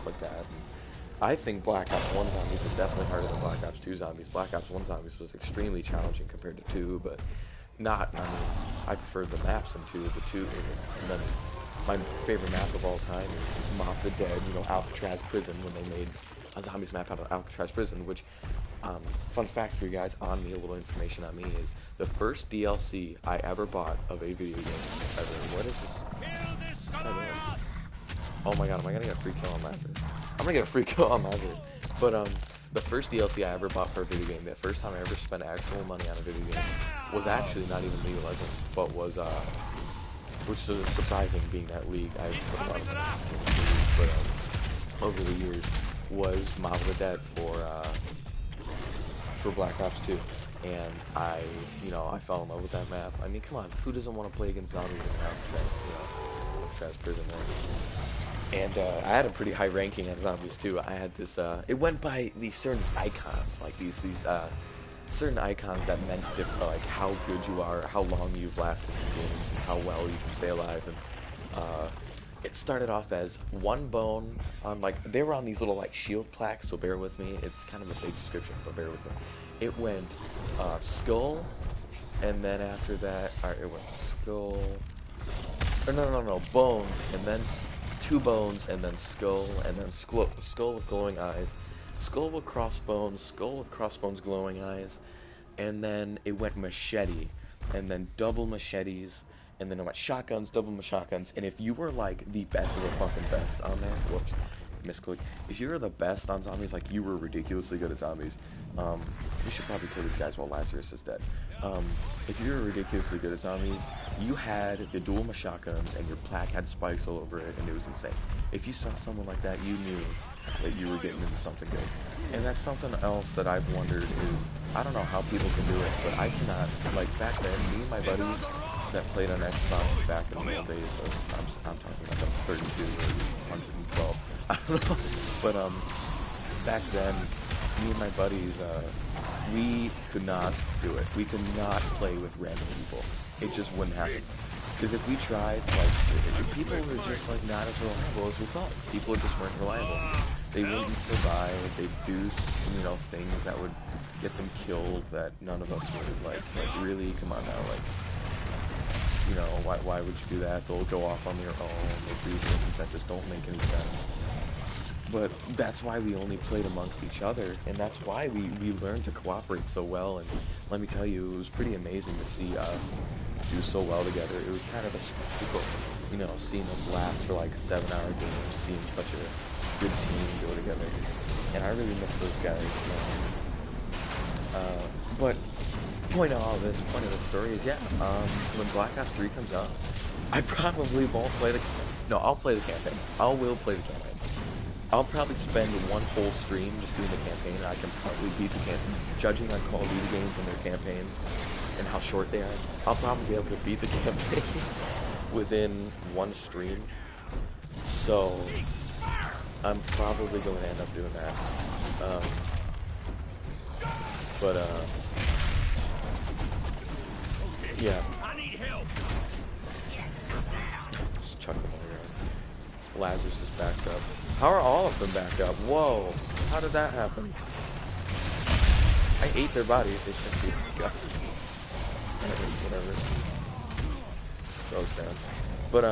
stuff like that. And I think Black Ops 1 Zombies was definitely harder than Black Ops 2 Zombies. Black Ops 1 Zombies was extremely challenging compared to 2, but not, I mean, I preferred the maps in 2, the 2, and then my favorite map of all time is Mob the Dead, you know, Alcatraz Prison, when they made a Zombies map out of Alcatraz Prison, which, fun fact for you guys on me, a little information on me, is the first DLC I ever bought of a video game ever. What is this? Oh my god, am I gonna get a free kill on Lazarus? I'm gonna get a free kill on Lazarus. But, the first DLC I ever bought for a video game, the first time I ever spent actual money on a video game, was actually not even League of Legends, but was, which is surprising being that League. I put a lot of money into the League, but, over the years, was Mob of the Dead for Black Ops 2. And I fell in love with that map. I mean, come on, who doesn't want to play against zombies in Alcatraz prison, right? And I had a pretty high ranking on zombies too. I had this. It went by these certain icons, like these certain icons that meant like how good you are, how long you've lasted in games, and how well you can stay alive. And it started off as one bone on, like, they were on these little like shield plaques. So bear with me. It's kind of a big description, but bear with me. It went skull, and then after that, it went skull. Or no, bones, and then two bones, and then skull with glowing eyes, skull with crossbones, glowing eyes, and then it went machete, and then double machetes, and then it went shotguns, double shotguns, and if you were like the best of the fucking best on there, whoops, misclick, if you were the best on zombies, like you were ridiculously good at zombies, we should probably kill these guys while Lazarus is dead. If you were ridiculously good at zombies, you had the dual shotguns, and your plaque had spikes all over it, and it was insane. If you saw someone like that, you knew that you were getting into something good. And that's something else that I've wondered is, I don't know how people can do it, but I cannot. Like, back then, me and my buddies that played on Xbox back in the old days, I'm talking about 32 or 112, I don't know, but back then, me and my buddies, we could not do it. We could not play with random people. It just wouldn't happen. Because if we tried, like, people were just, like, not as reliable as we thought. People just weren't reliable. They wouldn't survive. They'd do, things that would get them killed that none of us would, like, really, come on now, like, why would you do that? They'll go off on their own. They do things that just don't make any sense. But that's why we only played amongst each other, and that's why we learned to cooperate so well. And let me tell you, it was pretty amazing to see us do so well together. It was kind of a spectacle, seeing us last for like 7-hour games, seeing such a good team go together. And I really miss those guys. But point of the story is, when Black Ops 3 comes out, I probably won't play I'll play the campaign. I will play the campaign. I'll probably spend one whole stream just doing the campaign, and I can probably beat the campaign. Judging on Call of Duty games and their campaigns and how short they are, I'll probably be able to beat the campaign within one stream. So I'm probably going to end up doing that. Yeah. Just chuck them all around. Lazarus is backed up. How are all of them backed up? Whoa. How did that happen? I ate their bodies. They shouldn't be backed up. Whatever. Goes down. But,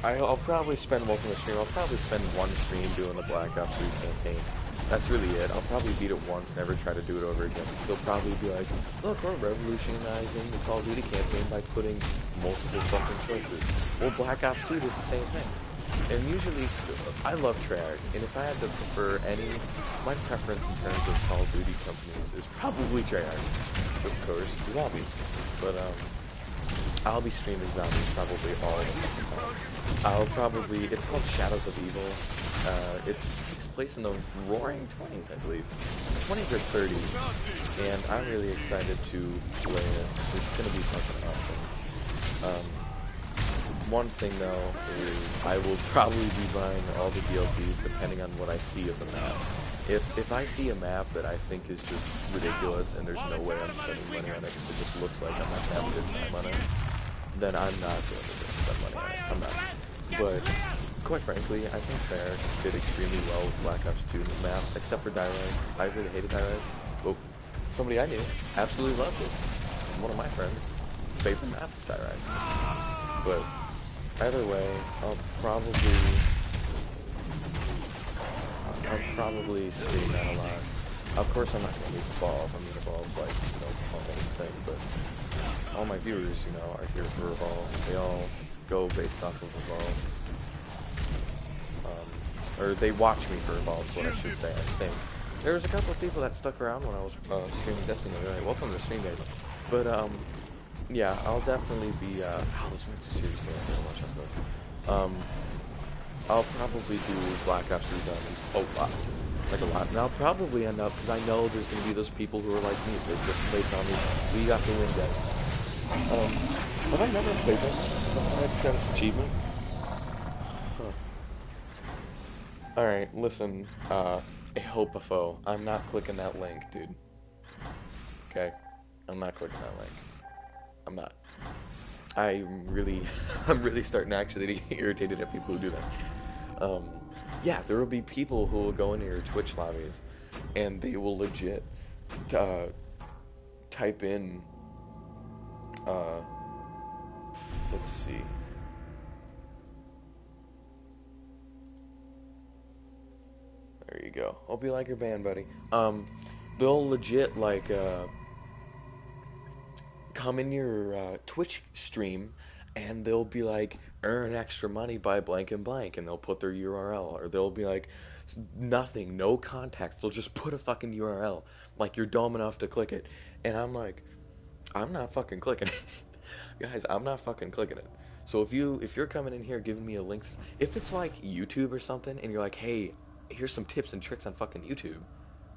I'll probably spend most of the stream. I'll probably spend one stream doing the Black Ops 3 campaign. That's really it. I'll probably beat it once, never try to do it over again. They'll probably be like, look, we're revolutionizing the Call of Duty campaign by putting multiple fucking choices. Well, Black Ops 2 did the same thing. And usually, I love Treyarch, and if I had to prefer my preference in terms of Call of Duty companies is probably Treyarch, of course, zombies. But, I'll be streaming zombies probably all the time. It's called Shadows of Evil. It takes place in the Roaring 20s, I believe. 20s or 30s, and I'm really excited to play it. It's going to be fucking awesome. One thing though is I will probably be buying all the DLCs depending on what I see of the map. If I see a map that I think is just ridiculous and there's no way I'm spending money on it because it just looks like I'm not having a good time on it, then I'm not going to spend money on it. I'm not. But quite frankly, I think Fair did extremely well with Black Ops 2 map, except for Di-Res. I really hated Di-Res. Oh, somebody I knew absolutely loved it. One of my friends' favorite map is Di-Res. But either way, I'll probably stream that a lot. Of course, I'm not going to use Evolve. I mean, Evolve's like, the whole thing, but all my viewers, are here for Evolve. They all go based off of Evolve. Or they watch me for Evolve, is what I should say, I think. There was a couple of people that stuck around when I was streaming Destiny. Like, welcome to the stream, guys. But, yeah, I'll definitely be, this makes a series game. I don't watch that. I'll probably do Black Ops 3 Zombies a lot. Like a lot. And I'll probably end up, because I know there's going to be those people who are like me, they just play zombies. We got to win, guys. Have I never played them? I just got an achievement. Huh. Alright, listen, a hope a foe. I'm not clicking that link, dude. Okay? I'm not clicking that link. I'm not. I'm really starting actually to get irritated at people who do that. Yeah, there will be people who will go into your Twitch lobbies and they will legit type in, let's see. There you go. Hope you like your band, buddy. They'll legit, like, come in your Twitch stream and they'll be like, earn extra money by blank and blank, and they'll put their URL, or they'll be like, nothing, no context, they'll just put a fucking URL, like you're dumb enough to click it, and I'm like, I'm not fucking clicking it. Guys, I'm not fucking clicking it. So if you're coming in here giving me a link, if it's like YouTube or something, and you're like, hey, here's some tips and tricks on fucking YouTube,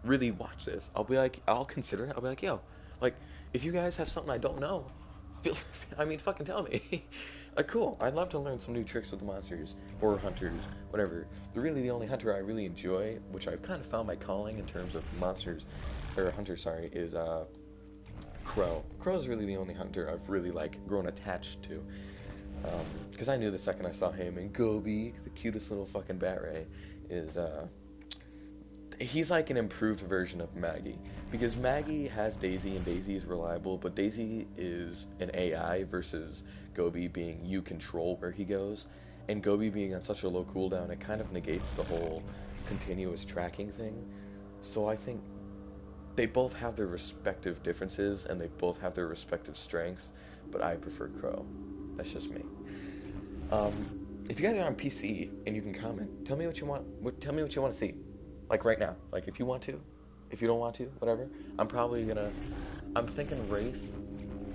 really watch this, I'll be like, I'll consider it, I'll be like, yo, like, if you guys have something I don't know, fucking tell me. Cool. I'd love to learn some new tricks with the monsters, or hunters, whatever. Really, the only hunter I really enjoy, which I've kind of found my calling in terms of monsters, or hunters, sorry, is Crow. Crow's really the only hunter I've really, like, grown attached to. Because I knew the second I saw him, and Gobi, the cutest little fucking bat ray, is, he's like an improved version of Maggie, because Maggie has Daisy and Daisy is reliable, but Daisy is an AI versus Gobi being you control where he goes, and Gobi being on such a low cooldown, it kind of negates the whole continuous tracking thing. So I think they both have their respective differences and they both have their respective strengths, but I prefer Crow. That's just me. If you guys are on PC and you can comment, tell me what you want. Tell me what you want to see. Like right now, like if you want to, if you don't want to, whatever. I'm thinking Wraith.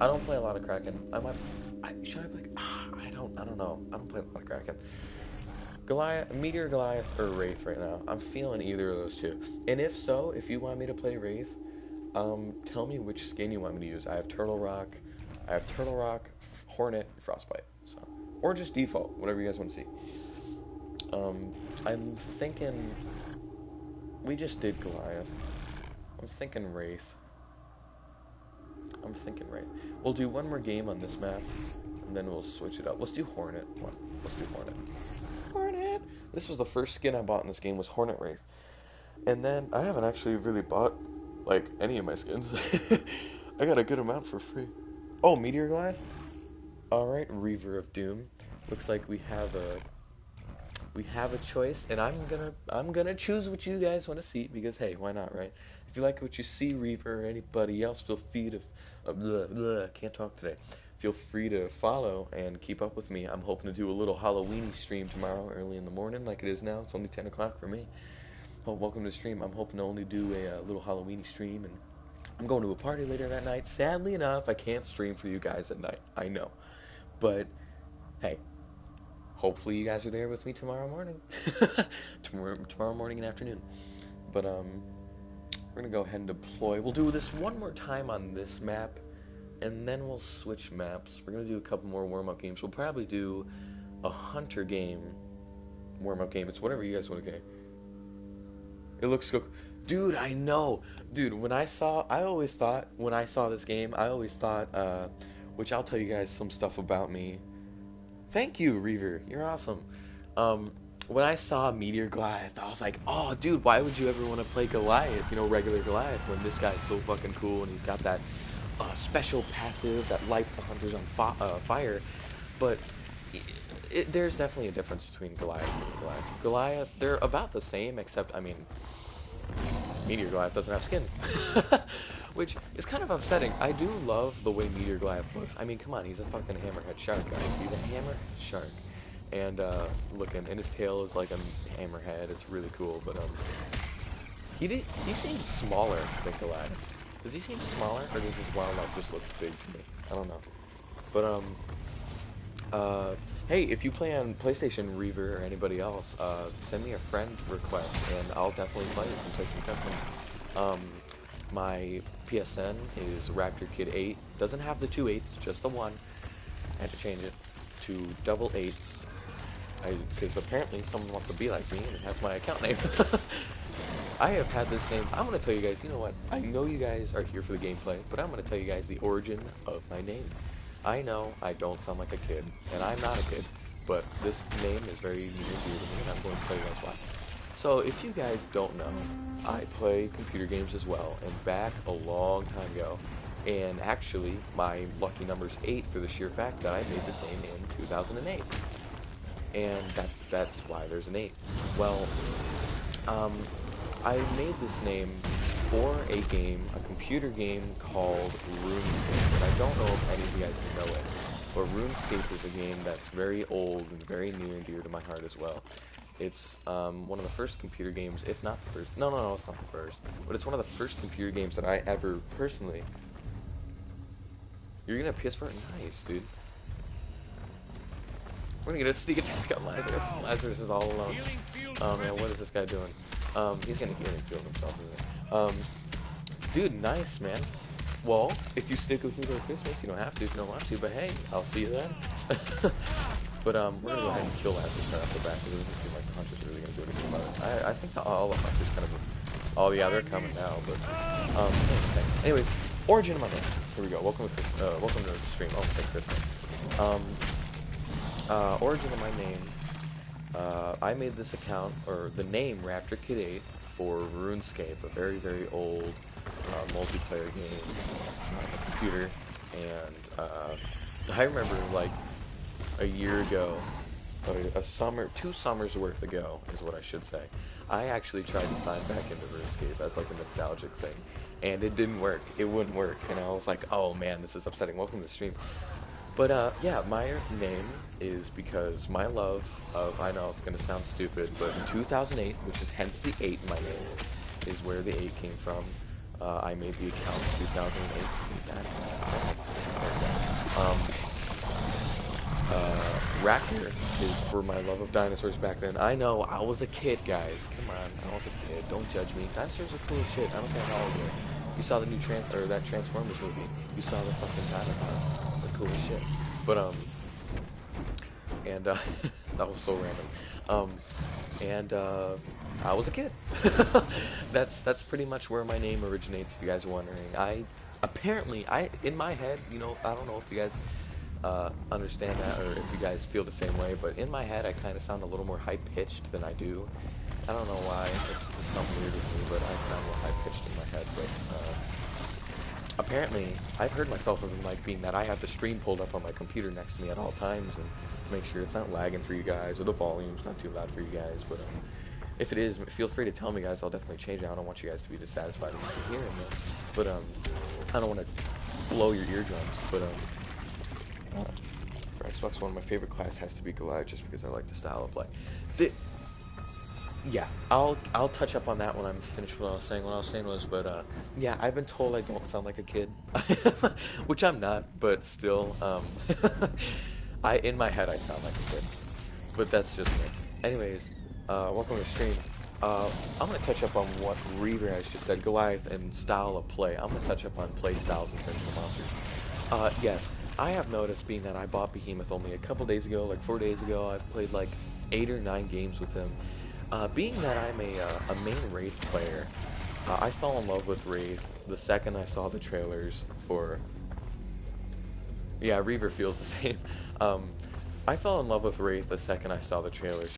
I don't play a lot of Kraken. Should I play? I don't know. I don't play a lot of Kraken. Goliath, Meteor Goliath, or Wraith right now. I'm feeling either of those two. And if so, if you want me to play Wraith, tell me which skin you want me to use. I have Turtle Rock, Hornet, Frostbite. So, or just default, whatever you guys want to see. I'm thinking. We just did Goliath. I'm thinking Wraith. We'll do one more game on this map, and then we'll switch it up. Let's do Hornet. Let's do Hornet. Hornet! This was the first skin I bought in this game, was Hornet Wraith. And then, I haven't actually really bought, like, any of my skins. I got a good amount for free. Oh, Meteor Goliath? Alright, Reaver of Doom. Looks like we have a choice, and I'm gonna choose what you guys want to see, because hey, why not, right? If you like what you see, Reaver, or anybody else, feel free to can't talk today. Feel free to follow and keep up with me. I'm hoping to do a little Halloween stream tomorrow, early in the morning, like it is now. It's only 10 o'clock for me. Oh, welcome to the stream. I'm hoping to only do a little Halloween stream, and I'm going to a party later that night. Sadly enough, I can't stream for you guys at night. I know, but hey. Hopefully you guys are there with me tomorrow morning. tomorrow morning and afternoon. But we're gonna go ahead and deploy. We'll do this one more time on this map, and then we'll switch maps. We're gonna do a couple more warm-up games. We'll probably do a hunter game, warm-up game. It's whatever you guys want to get. It looks so, dude. I know, dude. When I saw this game, I always thought, which I'll tell you guys some stuff about me. Thank you, Reaver. You're awesome. when I saw Meteor Goliath, I was like, oh, dude, why would you ever want to play Goliath, regular Goliath, when this guy's so fucking cool and he's got that special passive that lights the hunters on fire. But there's definitely a difference between Goliath and Goliath. Goliath, they're about the same, except, I mean, Meteor Goliath doesn't have skins. Which is kind of upsetting. I do love the way Meteor Goliath looks. I mean, come on, he's a fucking hammerhead shark, guys. He's a hammerhead shark. And, looking, and his tail is like a hammerhead. It's really cool, but, he seems smaller than Goliath. Does he seem smaller, or does his wildlife just look big to me? I don't know. But, hey, if you play on PlayStation, Reaver, or anybody else, send me a friend request, and I'll definitely play it and play some Tetris. My PSN is RaptorKid8. Doesn't have the 2 8s, just the 1. I had to change it to double 8s. Because apparently someone wants to be like me, and it has my account name. I have had this name. I'm going to tell you guys, you know what? I know you guys are here for the gameplay, but I'm going to tell you guys the origin of my name. I know I don't sound like a kid, and I'm not a kid, but this name is very near and dear to me, and I'm going to tell you guys why. So, if you guys don't know, I play computer games as well, and back a long time ago, and actually, my lucky number's 8 for the sheer fact that I made this name in 2008. And that's why there's an 8. Well, I made this name for a game, a computer game called RuneScape, and I don't know if any of you guys know it, but RuneScape is a game that's very old and very near and dear to my heart as well. It's one of the first computer games, if not the first. No, it's not the first, but it's one of the first computer games that I ever personally. You're gonna have PS4? Nice, dude. We're gonna get a sneak attack on Lazarus. Lazarus is all alone. Oh man, what is this guy doing? He's gonna healing field himself, isn't he? Dude, nice, man. Well, if you stick with me till Christmas, you don't have to if you don't want to, but hey, I'll see you then. But we're gonna go ahead and kill Lazarus right off the bat, because it doesn't seem like the hunters are really gonna do anything about it. I think all the hunters kind of, oh yeah, they're coming now, but, anyways, origin of my name. Here we go, welcome to the stream, oh, thanks Christmas. Origin of my name, I made this account, or the name RaptorKid8, for RuneScape, a very, very old multiplayer game on the computer, and I remember, like, a year ago, or 2 summers worth ago, is what I should say, I actually tried to sign back into RuneScape as, like, a nostalgic thing, and it didn't work, it wouldn't work, and I was like, oh man, this is upsetting, welcome to the stream. But, yeah, my name is because my love of, I know it's going to sound stupid, but in 2008, which is hence the 8 in my name, is where the 8 came from. I made the account in 2008. Raptor is for my love of dinosaurs back then. I know, I was a kid, guys. Come on, I was a kid. Don't judge me. Dinosaurs are cool as shit. I don't care how old you are. You saw the new that Transformers movie. You saw the fucking dinosaurs. Cool as shit. But that was so random. I was a kid. That's pretty much where my name originates, if you guys are wondering. Apparently in my head, I don't know if you guys understand that, or if you guys feel the same way, but in my head I kind of sound a little more high-pitched than I do. I don't know why, it's just something weird with me, but I sound more high-pitched in my head, but apparently, I've heard myself over the mic being that I have the stream pulled up on my computer next to me at all times and make sure it's not lagging for you guys, or the volume's not too loud for you guys, but if it is, feel free to tell me, guys. I'll definitely change it. I don't want you guys to be dissatisfied with what you're hearing, but I don't want to blow your eardrums, but for Xbox One, my favorite class has to be Goliath, just because I like the style of play. Yeah, I'll touch up on that when I'm finished what I was saying. What I was saying was, but yeah, I've been told I don't sound like a kid, which I'm not, but still, in my head I sound like a kid, but that's just me. Anyways, welcome to the stream. I'm gonna touch up on what Reaver has just said, Goliath and style of play. I'm gonna touch up on play styles in terms of monsters. Yes, I have noticed, being that I bought Behemoth only a couple days ago, like 4 days ago, I've played like 8 or 9 games with him. Being that I'm a main Wraith player, I fell in love with Wraith the second I saw the trailers for... Yeah, Reaver feels the same. I fell in love with Wraith the second I saw the trailers